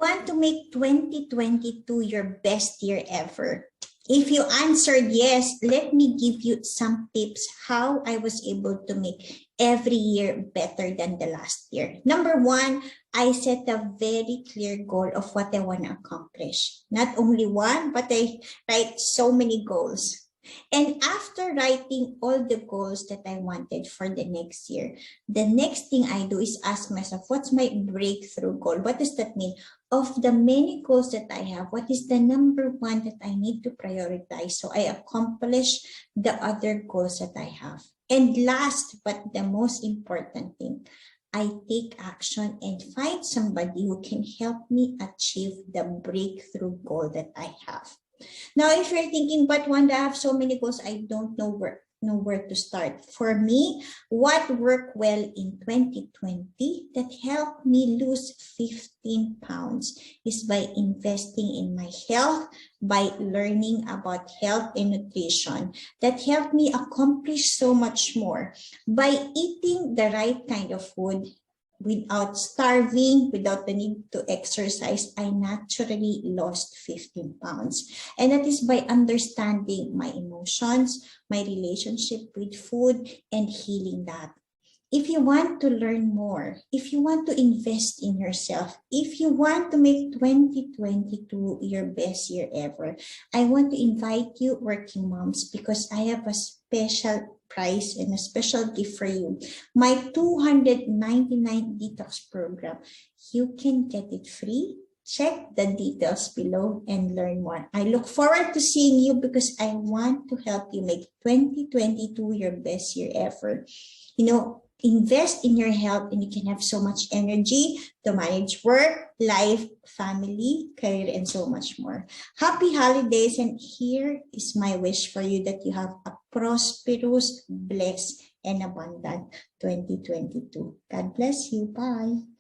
Want to make 2022 your best year ever? If you answered yes, let me give you some tips how I was able to make every year better than the last year. Number one, I set a very clear goal of what I want to accomplish. Not only one, but I write so many goals. And after writing all the goals that I wanted for the next year, the next thing I do is ask myself, what's my breakthrough goal? What does that mean? Of the many goals that I have, what is the number one that I need to prioritize so I accomplish the other goals that I have? And last, but the most important thing, I take action and find somebody who can help me achieve the breakthrough goal that I have. Now, if you're thinking, but Wanda, I have so many goals, I don't know where to start. For me, what worked well in 2020 that helped me lose 15 pounds is by investing in my health, by learning about health and nutrition. That helped me accomplish so much more by eating the right kind of food. Without starving, without the need to exercise, I naturally lost 15 pounds. And that is by understanding my emotions, my relationship with food, and healing that. If you want to learn more, if you want to invest in yourself, if you want to make 2022 your best year ever, I want to invite you, working moms, because I have a special price and a special gift for you. My 299 detox program. You can get it free. Check the details below and learn more. I look forward to seeing you because I want to help you make 2022 your best year ever. You know, invest in your health and you can have so much energy to manage work, life, family, career, and so much more. Happy holidays, and here is my wish for you that you have a prosperous, blessed, and abundant 2022. God bless you. Bye.